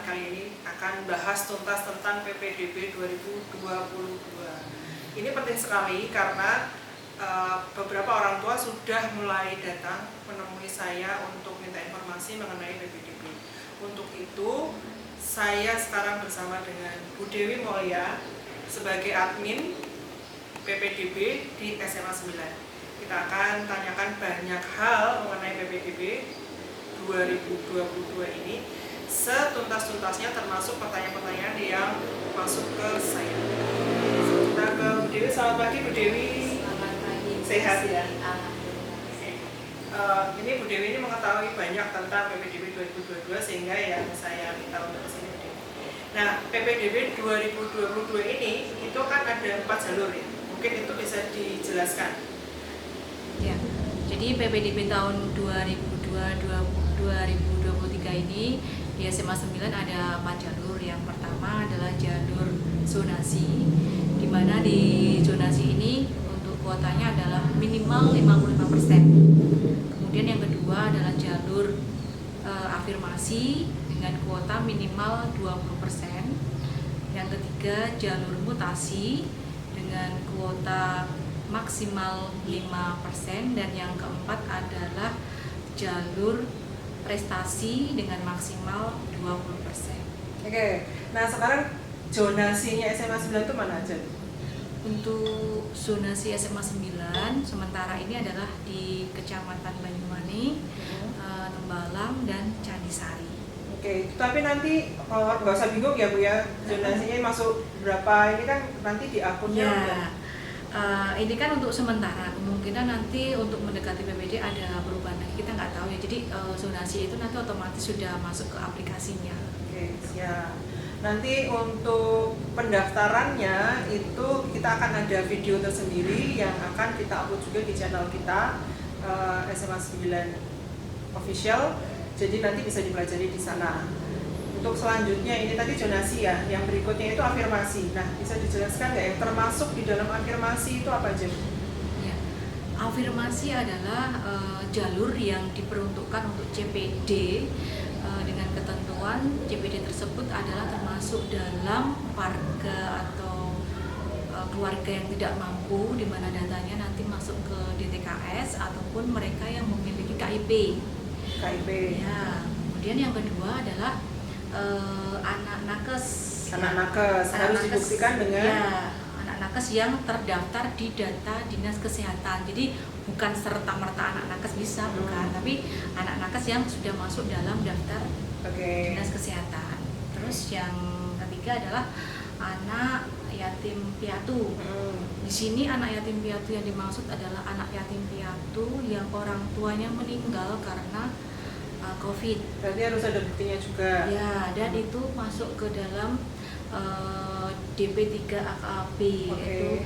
kali ini akan bahas tuntas tentang PPDB 2022. Ini penting sekali karena beberapa orang tua sudah mulai datang menemui saya untuk minta informasi mengenai PPDB. Untuk itu, saya sekarang bersama dengan Bu Dewi Mulya sebagai admin PPDB di SMA 9. Kita akan tanyakan banyak hal mengenai PPDB 2022 ini setuntas-tuntasnya, termasuk pertanyaan-pertanyaan yang masuk ke saya. Kita ke Bu Dewi. Selamat pagi Bu Dewi. Selamat pagi. Sehat ya? Alhamdulillah. Ini Bu Dewi ini mengetahui banyak tentang PPDB 2022 sehingga yang saya minta untuk kesini Bu Dewi. Nah, PPDB 2022 ini itu kan ada 4 jalur ya. Mungkin itu bisa dijelaskan. Ya, jadi PPDB tahun 2023 ini di SMA 9 ada 4 jalur. Yang pertama adalah jalur zonasi, di mana di zonasi ini untuk kuotanya adalah minimal 55%. Kemudian yang kedua adalah jalur afirmasi dengan kuota minimal 20%. Yang ketiga jalur mutasi dengan kuota maksimal 5%, dan yang keempat adalah jalur prestasi dengan maksimal 20%. Oke. Nah, sekarang zonasinya SMA 9 itu mana aja? Untuk zonasi SMA 9 sementara ini adalah di Kecamatan Banyuwangi, Tembalang, dan Candisari. Oke, tapi nanti nggak usah bingung ya Bu ya, zonasinya masuk berapa, ini kan nanti di akunnya Ya, ini kan untuk sementara, kemungkinan nanti untuk mendekati PPD ada perubahan lagi, kita nggak tahu ya. Jadi zonasi itu nanti otomatis sudah masuk ke aplikasinya. Oke, siap. Nanti untuk pendaftarannya itu kita akan ada video tersendiri yang akan kita upload juga di channel kita, SMA 9 Official. Jadi nanti bisa dipelajari di sana. Untuk selanjutnya ini tadi zonasi ya, yang berikutnya itu afirmasi. Nah, bisa dijelaskan nggak yang termasuk di dalam afirmasi itu apa aja? Ya, afirmasi adalah jalur yang diperuntukkan untuk CPD dengan ketentuan CPD tersebut adalah termasuk dalam warga atau keluarga yang tidak mampu, di mana datanya nanti masuk ke DTKS ataupun mereka yang memiliki KIP. KIP. Ya, kemudian yang kedua adalah anak nakes. Anak nakes harus dibuktikan dengan anak nakes yang terdaftar di data dinas kesehatan. Jadi bukan serta-merta anak nakes bisa, bukan, tapi anak nakes yang sudah masuk dalam daftar dinas kesehatan. Terus yang ketiga adalah anak yatim piatu. Di sini anak yatim piatu yang dimaksud adalah anak yatim piatu yang orang tuanya meninggal karena COVID. Berarti harus ada buktinya juga. Ya, dan itu masuk ke dalam DP3 AKAP, yaitu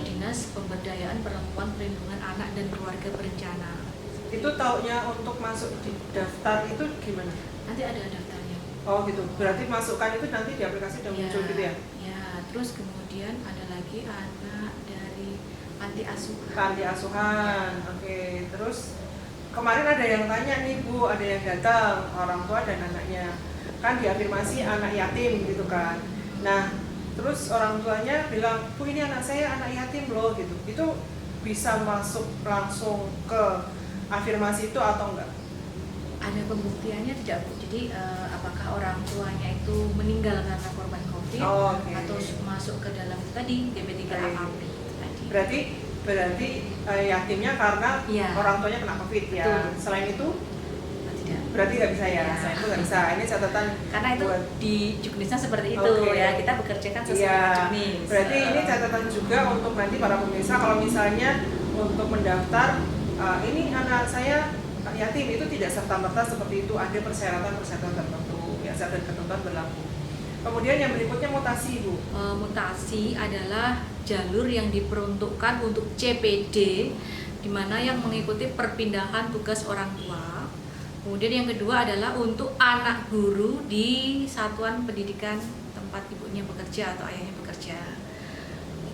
Dinas Pemberdayaan Perempuan, Perlindungan Anak dan Keluarga Berencana. Itu taunya untuk masuk di daftar itu gimana? Nanti ada daftarnya. Oh gitu, berarti masukkan itu nanti di aplikasi udah muncul gitu ya? Ya, terus kemudian ada lagi anak dari panti asuhan. Panti asuhan, oke. Terus kemarin ada yang tanya nih Bu, ada yang datang orang tua dan anaknya, kan diafirmasi anak yatim gitu kan. Nah, terus orang tuanya bilang, Bu ini anak saya anak yatim loh gitu. Itu bisa masuk langsung ke afirmasi itu atau enggak? Ada pembuktiannya tidak Bu? Jadi apakah orang tuanya itu meninggal karena korban COVID atau masuk ke dalam tadi DP3 AKP tadi. Berarti yatimnya karena orang tuanya kena COVID ya. Betul. Selain itu tidak. Berarti nggak bisa ya. Selain itu nggak bisa. Ini catatan karena itu buat di juknisnya seperti itu ya. Kita bekerja kan sesuai dengan juknis. Berarti ini catatan juga untuk nanti para pemirsa kalau misalnya untuk mendaftar ini anak saya yatim, itu tidak serta-merta seperti itu, ada persyaratan tertentu ya, syarat dan ketentuan berlaku. Kemudian yang berikutnya mutasi Bu. Mutasi adalah jalur yang diperuntukkan untuk CPD, di mana yang mengikuti perpindahan tugas orang tua. Kemudian yang kedua adalah untuk anak guru di satuan pendidikan tempat ibunya bekerja atau ayahnya bekerja.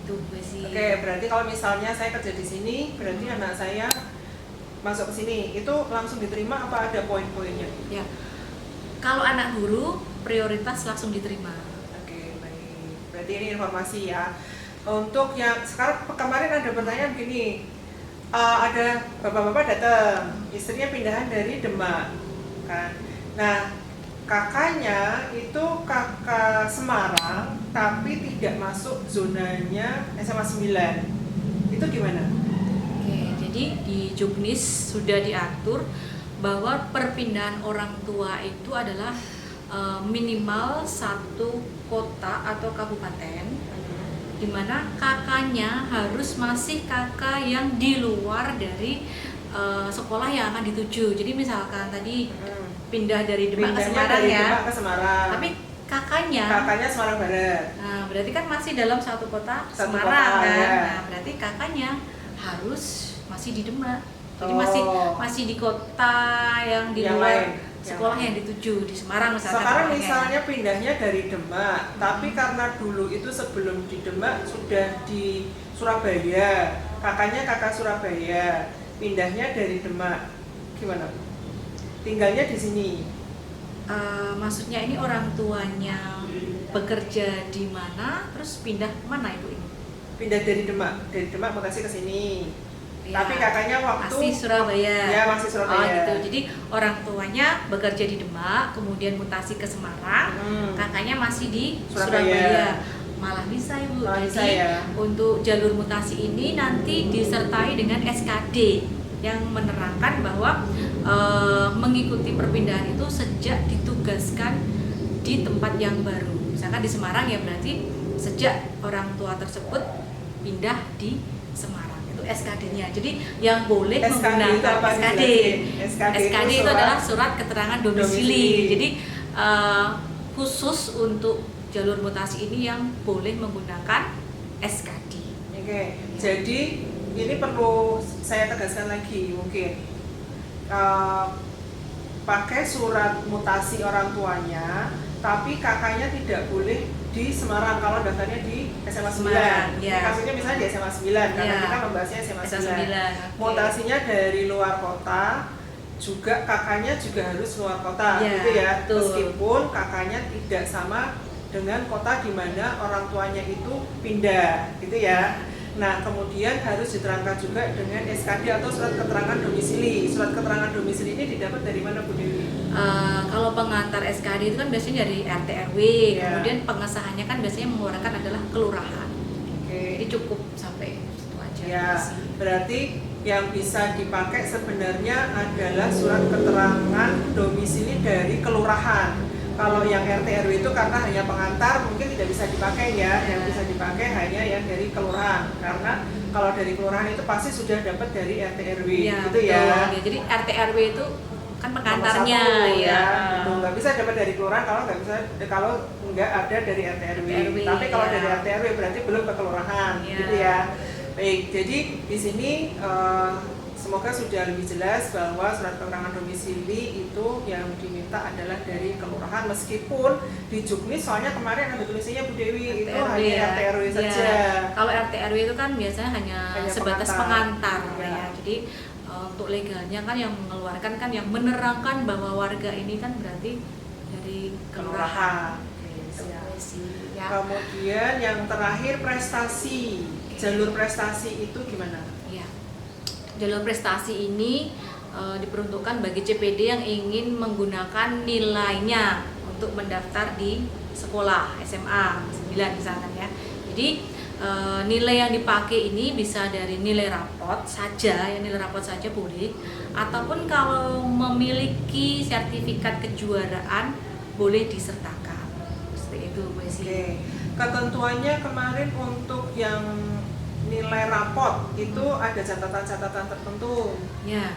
Itu Bu sih. Oke, berarti kalau misalnya saya kerja di sini, berarti anak saya masuk ke sini, itu langsung diterima apa ada poin-poinnya? Ya, Kalau anak guru prioritas langsung diterima. Oke, baik. Berarti ini informasi ya. Untuk yang sekarang kemarin ada pertanyaan begini, ada bapak-bapak datang, istrinya pindahan dari Demak, kan? Nah, kakaknya itu kakak Semarang, tapi tidak masuk zonanya SMA 9. Itu gimana? Oke, jadi di Juknis sudah diatur bahwa perpindahan orang tua itu adalah minimal satu kota atau kabupaten, di mana kakaknya harus masih kakak yang di luar dari sekolah yang akan dituju. Jadi misalkan tadi pindah dari Demak ke Semarang dari ya, Demak ke Semarang. tapi kakaknya Semarang Barat. Nah, berarti kan masih dalam satu kota Satu Semarang kota, kan. ya. Nah, berarti kakaknya harus masih di Demak. Jadi Oh. masih di kota yang di Yang luar lain, sekolah yang dituju di Semarang misalkan. Sekarang sekolahnya. misalnya pindahnya dari Demak, tapi karena dulu itu sebelum di Demak sudah di Surabaya, kakaknya kakak Surabaya, pindahnya dari Demak, gimana? Tinggalnya di sini. Maksudnya ini orang tuanya bekerja di mana, terus pindah mana ibu ini? Pindah dari Demak Bekasi ke sini. Ya, Tapi kakaknya waktu masih Surabaya. Ya, masih Surabaya. Oh gitu. Jadi orang tuanya bekerja di Demak, kemudian mutasi ke Semarang, kakaknya masih di Surabaya. Malah bisa ibu. Malah bisa, Jadi ya. untuk jalur mutasi ini nanti disertai dengan SKD yang menerangkan bahwa mengikuti perpindahan itu sejak ditugaskan di tempat yang baru. Misalkan di Semarang ya berarti sejak orang tua tersebut pindah di Semarang. SKD-nya. Jadi yang boleh SKD itu apa? SKD. SKD itu adalah surat keterangan domisili. Jadi khusus untuk jalur mutasi ini yang boleh menggunakan SKD. Oke. Jadi ini perlu saya tegaskan lagi mungkin. Pakai surat mutasi orang tuanya, tapi kakaknya tidak boleh di Semarang kalau daftarnya di SMA 9. Ya. Kasusnya misalnya di SMA 9 karena Ya. kita membahasnya SMA 9. Okay. Mutasinya dari luar kota, juga kakaknya juga harus luar kota, Ya, gitu ya. betul. Meskipun kakaknya tidak sama dengan kota di mana orang tuanya itu pindah, gitu ya. Nah, kemudian harus diterangkan juga dengan SKD atau surat keterangan domisili. Surat keterangan domisili ini didapat dari mana, Bu Dewi? Kalau pengantar SKD itu kan biasanya dari RT RW, kemudian pengesahannya kan biasanya mengeluarkan adalah kelurahan. Jadi cukup sampai itu aja. Ya, berarti yang bisa dipakai sebenarnya adalah surat keterangan domisili dari kelurahan. Kalau yang RT RW itu karena hanya pengantar mungkin tidak bisa dipakai ya. Yang bisa dipakai hanya yang dari kelurahan. Karena kalau dari kelurahan itu pasti sudah dapat dari RT RW, ya, gitu ya. Ya. Jadi RT RW itu kan pengantarnya ya. Nggak bisa dapat dari kelurahan kalau nggak ada dari RT RW. Tapi kalau dari RT RW berarti belum ke kelurahan, gitu ya. Baik, jadi di sini semoga sudah lebih jelas bahwa surat keterangan domisili itu yang diminta adalah dari kelurahan, meskipun di Juknis soalnya kemarin ada tulisannya Bu Dewi itu hanya RT RW saja. Kalau RT RW itu kan biasanya hanya sebatas pengantar ya. Jadi untuk legalnya kan yang mengeluarkan kan yang menerangkan bahwa warga ini kan berarti dari kelurahan. Ya. Kemudian yang terakhir prestasi. Jalur prestasi itu gimana? Ya. Jalur prestasi ini diperuntukkan bagi CPD yang ingin menggunakan nilainya untuk mendaftar di sekolah SMA 9 misalkan ya. Jadi nilai yang dipakai ini bisa dari nilai rapot saja, ya nilai rapot saja boleh, ataupun kalau memiliki sertifikat kejuaraan boleh disertakan. Seperti itu Bu Esi. Oke. Ketentuannya kemarin untuk yang nilai rapot itu ada catatan-catatan tertentu. Ya.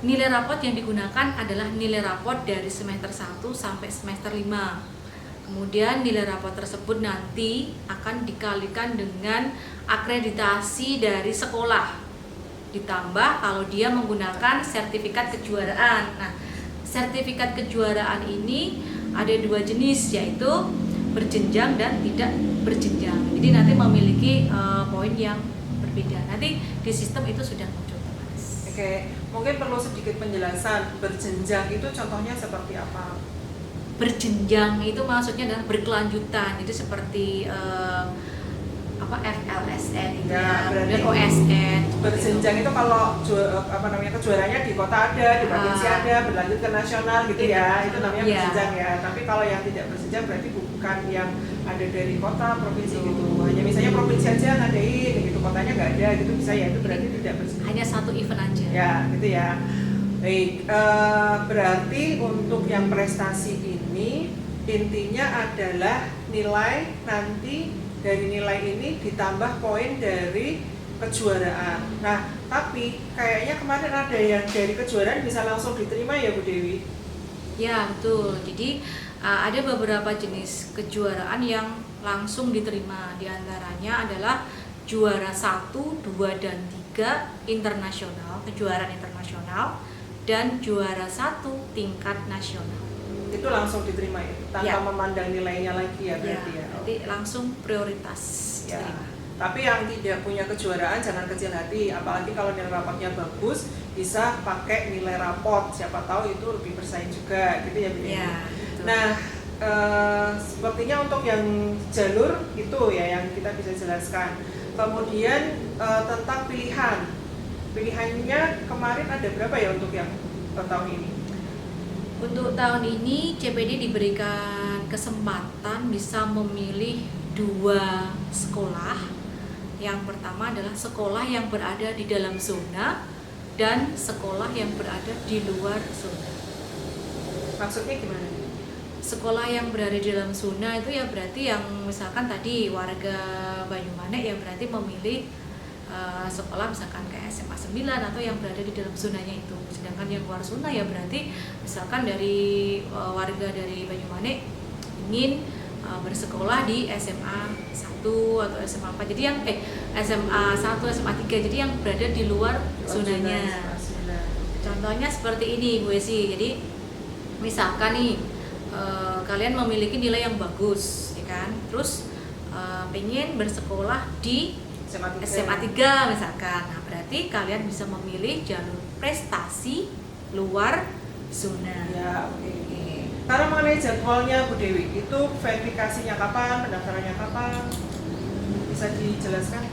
Nilai rapot yang digunakan adalah nilai rapot dari semester 1 sampai semester 5. Kemudian nilai rapot tersebut nanti akan dikalikan dengan akreditasi dari sekolah. Ditambah kalau dia menggunakan sertifikat kejuaraan. Nah, sertifikat kejuaraan ini ada dua jenis, yaitu berjenjang dan tidak berjenjang. Jadi nanti memiliki poin yang berbeda. Nanti di sistem itu sudah muncul. Oke, mungkin perlu sedikit penjelasan. Berjenjang itu contohnya seperti apa? berjenjang itu maksudnya adalah berkelanjutan. Jadi seperti FLSN itu Ya, berarti kemudian OSN berjenjang itu kalau kejuaraannya di kota ada, di provinsi ada, berlanjut ke nasional gitu ya, itu namanya berjenjang ya. Tapi kalau yang tidak berjenjang berarti bukan yang ada dari kota, provinsi gitu, hanya misalnya provinsi aja ngadain gitu, kotanya nggak ada gitu, bisa ya, itu berarti tidak berjenjang. hanya satu event aja Ya gitu ya. Baik, berarti untuk yang prestasi ini intinya adalah nilai, nanti dari nilai ini ditambah poin dari kejuaraan. Nah, tapi kayaknya kemarin ada yang dari kejuaraan bisa langsung diterima ya Bu Dewi? ya, betul. Jadi ada beberapa jenis kejuaraan yang langsung diterima. Di antaranya adalah juara 1, 2, dan 3 internasional, kejuaraan internasional, dan juara 1 tingkat nasional. Itu langsung diterima ya, tanpa memandang nilainya lagi ya berarti ya. Nanti langsung prioritas Ya. diterima. Tapi yang tidak punya kejuaraan jangan kecil hati, apalagi kalau nilai rapotnya bagus, bisa pakai nilai rapot. Siapa tahu itu lebih bersaing juga, gitu ya Bu. Ya, betul. Nah, sepertinya untuk yang jalur itu ya yang kita bisa jelaskan. Kemudian tentang pilihannya kemarin ada berapa ya untuk yang tahun ini? Untuk tahun ini CPD diberikan kesempatan bisa memilih 2 sekolah. Yang pertama adalah sekolah yang berada di dalam zona dan sekolah yang berada di luar zona. Maksudnya gimana? Sekolah yang berada di dalam zona itu ya berarti yang misalkan tadi warga Banyumanek yang berarti memilih sekolah misalkan kayak SMA 9 atau yang berada di dalam zonanya itu. Sedangkan yang luar zona ya berarti misalkan dari warga dari Banyumanek ingin bersekolah di SMA 1 atau SMA 4. Jadi yang SMA 1, SMA 3. Jadi yang berada di luar zonanya. Contohnya seperti ini Bu Esi. Jadi misalkan nih kalian memiliki nilai yang bagus, ya kan? Terus pengen bersekolah di SMA 3 misalkan. Nah, berarti kalian bisa memilih jalur prestasi luar zona. Ya, oke. Karena mengenai jadwalnya Bu Dewi, itu verifikasinya kapan, pendaftarannya kapan? Bisa dijelaskan?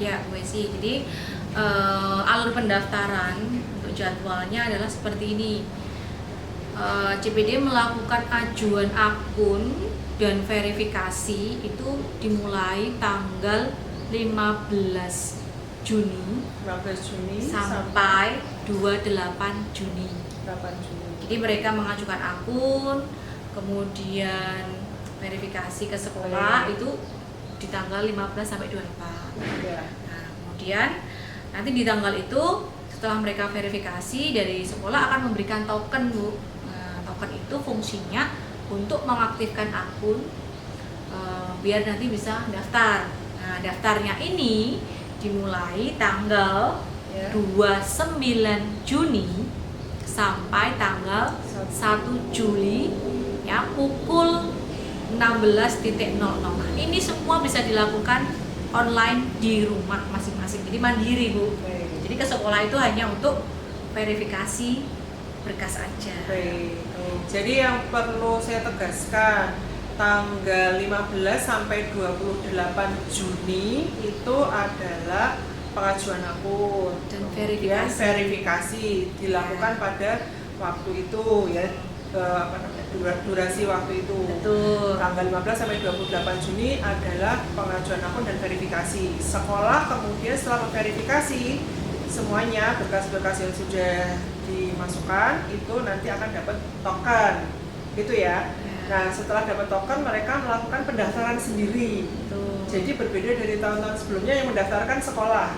Ya, Bu Esi. Jadi alur pendaftaran untuk jadwalnya adalah seperti ini. CPD melakukan ajuan akun dan verifikasi itu dimulai tanggal 15 Juni sampai 28 Juni. Jadi mereka mengajukan akun, kemudian verifikasi ke sekolah itu di tanggal 15 sampai 24. Nah, kemudian nanti di tanggal itu setelah mereka verifikasi dari sekolah akan memberikan token Bu. Nah, token itu fungsinya untuk mengaktifkan akun biar nanti bisa daftar. Nah, daftarnya ini dimulai tanggal 29 Juni sampai tanggal 1 Juli ya pukul 16.00. Nah, ini semua bisa dilakukan online di rumah masing-masing. Jadi mandiri Bu. Jadi ke sekolah itu hanya untuk verifikasi berkas aja. Jadi yang perlu saya tegaskan, tanggal 15 sampai 28 Juni itu adalah pengajuan akun dan verifikasi dilakukan pada waktu itu ya, durasi waktu itu. Betul. Tanggal 15 sampai 28 Juni adalah pengajuan akun dan verifikasi. Sekolah kemudian setelah memverifikasi semuanya berkas-berkas yang sudah dimasukkan itu nanti akan dapat token gitu ya. Nah, setelah dapat token mereka melakukan pendaftaran sendiri. Jadi berbeda dari tahun-tahun sebelumnya yang mendaftarkan sekolah.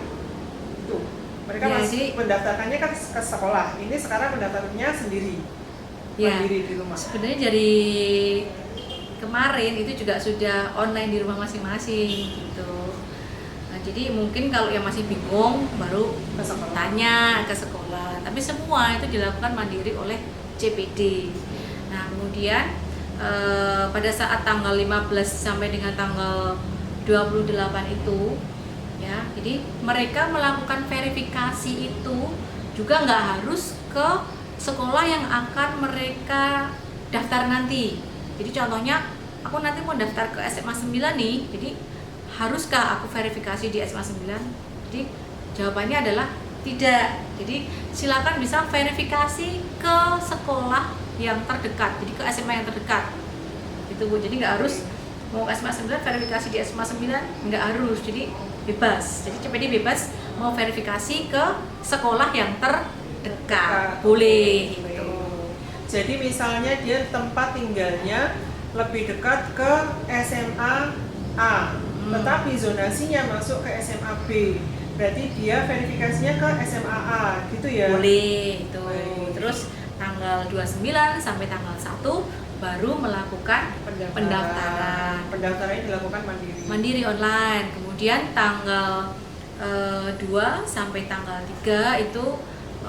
Itu. Mereka masih mendaftarkannya kan ke sekolah. Ini sekarang mendaftarnya sendiri. Mandiri di rumah. Sebenarnya dari kemarin itu juga sudah online di rumah masing-masing gitu. Nah, jadi mungkin kalau yang masih bingung baru tanya ke sekolah. Tapi semua itu dilakukan mandiri oleh CPD. Nah, kemudian pada saat tanggal 15 sampai dengan tanggal 28 itu ya, jadi mereka melakukan verifikasi itu juga nggak harus ke sekolah yang akan mereka daftar nanti. Jadi contohnya aku nanti mau daftar ke SMA 9 nih, jadi haruskah aku verifikasi di SMA 9? Jadi jawabannya adalah tidak. Jadi silakan bisa verifikasi ke sekolah yang terdekat, jadi ke SMA yang terdekat gitu Bu. Jadi nggak harus mau SMA 9 verifikasi di SMA 9, nggak harus, jadi bebas. Jadi CPD bebas mau verifikasi ke sekolah yang terdekat, boleh gitu. Jadi misalnya dia tempat tinggalnya lebih dekat ke SMA A, tetapi zonasinya masuk ke SMA B, berarti dia verifikasinya ke SMA A gitu ya? Boleh itu. Terus tanggal 29 sampai tanggal 1 baru melakukan pendaftaran. Pendaftarannya dilakukan mandiri. Mandiri online. Kemudian tanggal 2 sampai tanggal 3 itu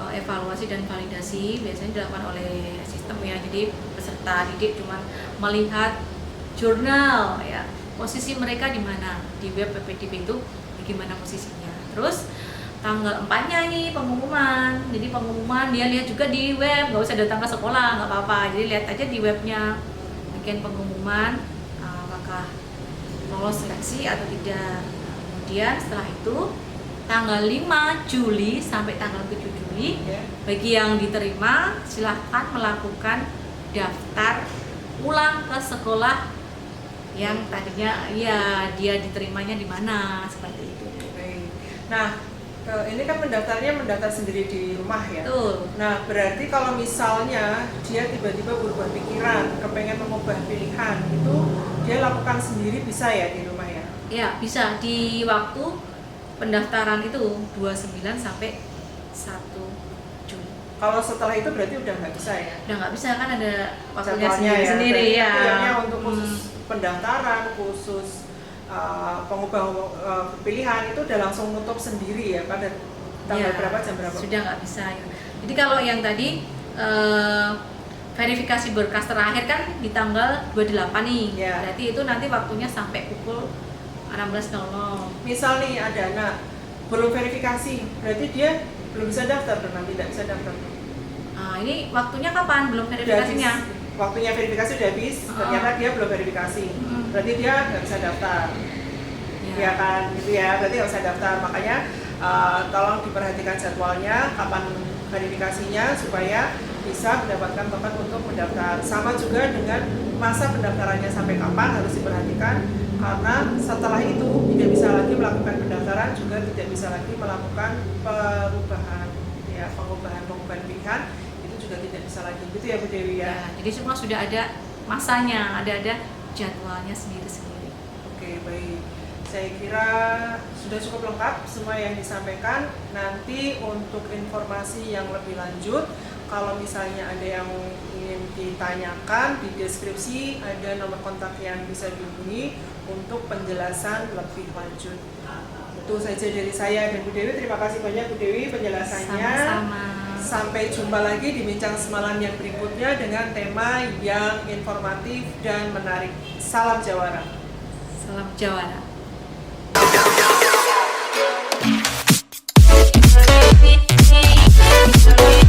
evaluasi dan validasi biasanya dilakukan oleh sistem ya. Jadi peserta didik cuma melihat jurnal ya, posisi mereka di mana di web PPDB itu gimana posisinya. Terus tanggal 4-nya nih pengumuman. Jadi pengumuman dia lihat juga di web, nggak usah datang ke sekolah, nggak apa-apa. Jadi lihat aja di webnya, bikin pengumuman apakah lolos seleksi atau tidak. Kemudian setelah itu tanggal 5 Juli sampai tanggal 7 Juli bagi yang diterima silahkan melakukan daftar ulang ke sekolah yang tadinya ya dia diterimanya di mana, seperti itu. Nah, ini kan mendaftar sendiri di rumah ya. Betul. Nah, berarti kalau misalnya dia tiba-tiba berubah pikiran, kepengen mengubah pilihan, itu dia lakukan sendiri bisa ya di rumah ya? Ya, bisa di waktu pendaftaran itu 29 sampai 1 Juli. Kalau setelah itu berarti udah nggak bisa ya? Udah nggak bisa, kan ada waktunya Jadwalnya sendiri ya. Jadwalnya untuk khusus pendaftaran, khusus pengubah pilihan itu udah langsung nutup sendiri ya pada tanggal berapa, jam berapa? Sudah nggak bisa ya. Jadi kalau yang tadi verifikasi berkas terakhir kan di tanggal 28 nih. Berarti itu nanti waktunya sampai pukul 16.00. Misal nih ada anak belum verifikasi, berarti dia belum bisa daftar dan nanti tidak bisa daftar. Nah, ini waktunya kapan belum verifikasinya? Waktunya verifikasi udah habis, ternyata dia belum verifikasi, berarti dia nggak bisa daftar. Ya kan, gitu ya, berarti nggak bisa daftar. Makanya tolong diperhatikan jadwalnya, kapan verifikasinya supaya bisa mendapatkan tempat untuk mendaftar. Sama juga dengan masa pendaftarannya sampai kapan harus diperhatikan, karena setelah itu tidak bisa lagi melakukan pendaftaran, juga tidak bisa lagi melakukan perubahan ya, pengubahan pilihan itu juga tidak bisa lagi, gitu ya Bu Dewi ya. Jadi semua sudah ada masanya, ada jadwalnya sendiri-sendiri. Oke, baik. Saya kira sudah cukup lengkap semua yang disampaikan. Nanti untuk informasi yang lebih lanjut, kalau misalnya ada yang ingin ditanyakan, di deskripsi ada nomor kontak yang bisa dihubungi untuk penjelasan lebih lanjut. Itu saja dari saya dan Bu Dewi. Terima kasih banyak Bu Dewi penjelasannya. Sama-sama. Sampai jumpa lagi di Bincang Semalam yang berikutnya dengan tema yang informatif dan menarik. Salam Jawara. Salam Jawara. Thank you.